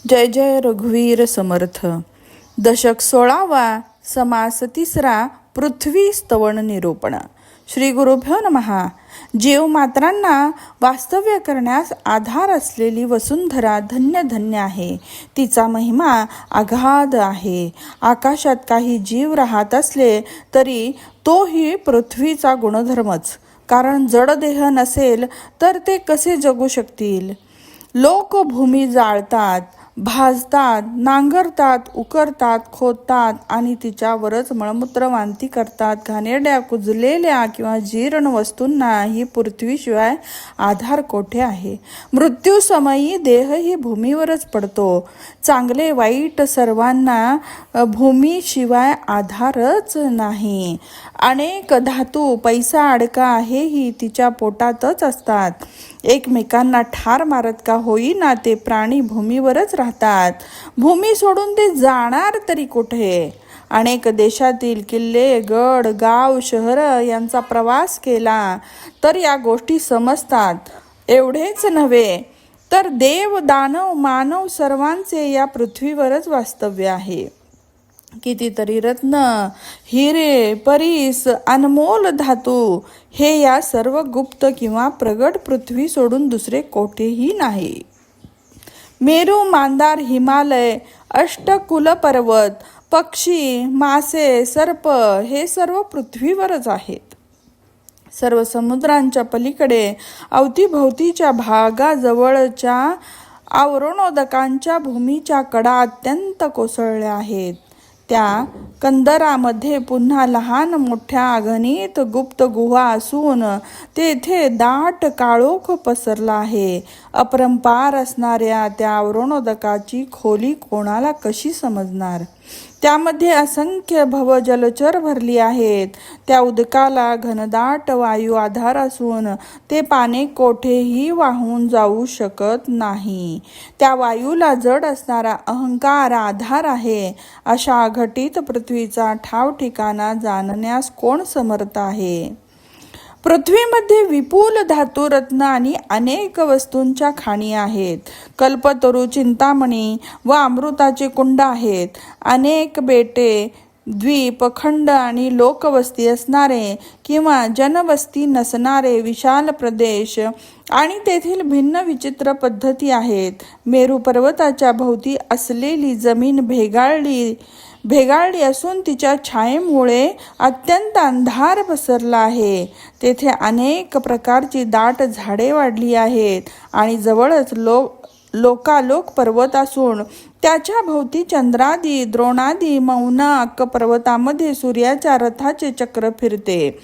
जय जय रघुवीर समर्थ. दशक 16वा, समास 3रा, पृथ्वी स्तवन निरूपण. श्री गुरुभ्यो नमः. जीवमात्रांना वास्तव्य करण्यास आधार असलेली वसुंधरा धन्य धन्य आहे. तिचा महिमा अगाध आहे. आकाशात काही जीव राहत असले तरी तोही पृथ्वीचा गुणधर्मच. कारण जड देह नसेल तर ते कसे जगू शकतील. लोक भूमी जाळतात, भाजतात, नांगरतात, उकरतात, खोदतात आणि तिच्यावरच मळमूत्र वांती करतात. घाणेरड्या, कुजलेल्या किंवा जीर्ण वस्तूंना ही पृथ्वीशिवाय आधार कोठे आहे. मृत्यूसमयी देहही भूमीवरच पडतो. चांगले वाईट सर्वांना भूमीशिवाय आधारच नाही. अनेक धातू, पैसा, अडका हेही तिच्या पोटातच असतात. एकमेकांना ठार मारत का होईना ते प्राणी भूमीवरच राहतात. भूमी सोडून ते जाणार तरी कुठे. अनेक देशातील किल्ले, गड, गाव, शहर यांचा प्रवास केला तर या गोष्टी समजतात. एवढेच नव्हे तर देव, दानव, मानव सर्वांचे या पृथ्वीवरच वास्तव्य आहे. कितीतरी रत्न, हिरे, परीस, अनमोल धातू हे या सर्व गुप्त किंवा प्रगट पृथ्वी सोडून दुसरे कोठेही नाही. मेरू, मांदार, हिमालय, अष्टकुल पर्वत, पक्षी, मासे, सर्प हे सर्व पृथ्वीवरच आहेत. सर्व समुद्रांच्या पलीकडे अवतीभोवतीच्या भागाजवळच्या आवरणोदकांच्या भूमीच्या कडा अत्यंत कोसळल्या आहेत. त्या कंदरामध्ये पुन्हा लहान मोठ्या अगणित गुप्त गुहा असून तेथे दाट काळोख पसरला आहे. अपरंपार असणाऱ्या त्या आवरणोदकाची खोली कोणाला कशी समजणार. त्यामध्ये असंख्य भव जलचर भरली आहेत. त्या उदकाला घनदाट वायू आधार असून ते पाणी कोठेही वाहून जाऊ शकत नाही. त्या वायूला जड असणारा अहंकार आधार आहे. अशा घटित पृथ्वीचा ठाव ठिकाणा जाणण्यास कोण समर्थ आहे. पृथ्वीमध्ये विपुल धातू, रत्न आणि अनेक वस्तूंच्या खाणी आहेत. कल्पतरू, चिंतामणी व अमृताचे कुंड आहेत. अनेक बेटे, द्वीप, खंड आणि लोकवस्ती असणारे किंवा जनवस्ती नसणारे विशाल प्रदेश आणि तेथील भिन्न विचित्र पद्धती आहेत. मेरू पर्वताच्या भोवती असलेली जमीन भेगाळली असून तिच्या छायेमुळे अत्यंत अंधार पसरला आहे. तेथे अनेक प्रकारची दाट झाडे वाढली आहेत आणि जवळच लोकालोक पर्वत असून त्याच्या भोवती चंद्रादी, द्रोणादी, मौनाक पर्वतामध्ये सूर्याच्या रथाचे चक्र फिरते.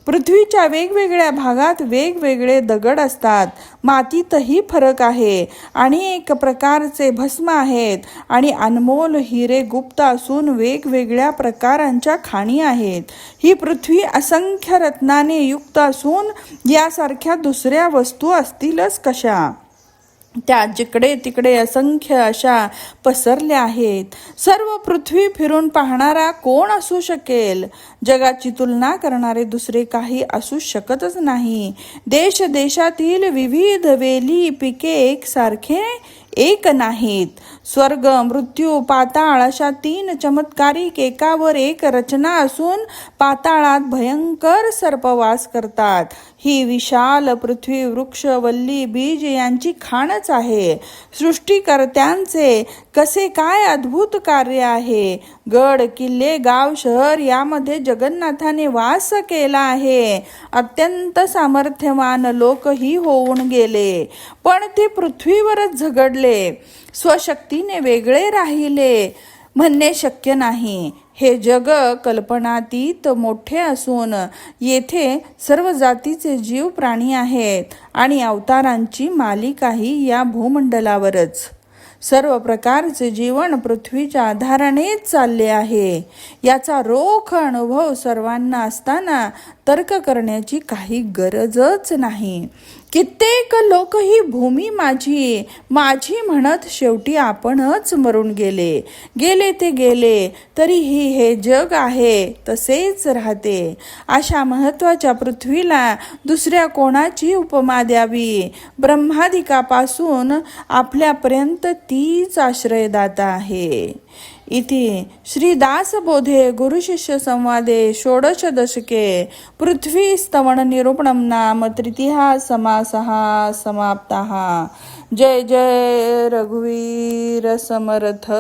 पृथ्वीच्या वेगवेगळ्या भागात वेगवेगळे दगड असतात. मातीतही फरक आहे. अनेक प्रकारचे भस्म आहेत आणि अनमोल हिरे गुप्त असून वेगवेगळ्या प्रकारांच्या खाणी आहेत. ही पृथ्वी असंख्य रत्नाने युक्त असून यासारख्या दुसऱ्या वस्तू असतीलच कशा. त्या जिकडे तिकडे असंख्य अशा पसरल्या आहेत. सर्व पृथ्वी फिरून पाहणारा कोण असू शकेल. जगाची तुलना करणारे दुसरे काही असू शकतच नाही. देश देशातील विविध वेली, पिके एकसारखे एक नाहीत. स्वर्ग, मृत्यू, पाताळ अशा 3 चमत्कारिक एकावर एक रचना असून पाताळात भयंकर सर्पवास करतात. ही विशाल पृथ्वी वृक्ष, वल्ली, बीज यांची खाणच आहे. सृष्टीकर्त्यांचे कसे काय अद्भुत कार्य आहे. गड, किल्ले, गाव, शहर यामध्ये जगन्नाथाने वास केला आहे. अत्यंत सामर्थ्यवान लोकही होऊन गेले पण ते पृथ्वीवरच झगडले. स्वशक्तीने वेगळे राहिले म्हणणे शक्य नाही. हे जग कल्पनातीत मोठे असून येथे सर्व जातीचे जीव प्राणी आहेत आणि अवतारांची मालिकाही या भूमंडलावरच. सर्व प्रकारचे जीवन पृथ्वीच्या आधारानेच चालले आहे. याचा रोख अनुभव सर्वांना असताना तर्क करण्याची काही गरजच नाही. कित्येक लोक ही भूमी माझी माझी म्हणत शेवटी आपणच मरून गेले. गेले ते गेले तरीही हे जग आहे तसेच राहते. अशा महत्वाच्या पृथ्वीला दुसऱ्या कोणाची उपमा द्यावी. ब्रह्मादिकापासून आपल्यापर्यंत तीच आश्रयदाता आहे. इति श्री दासबोधे गुरुशिष्य संवादे षोडश दशके पृथ्वी स्तवन निरूपणं नाम तृतीयः समासः समाप्तः. जय जय रघुवीर समर्थ.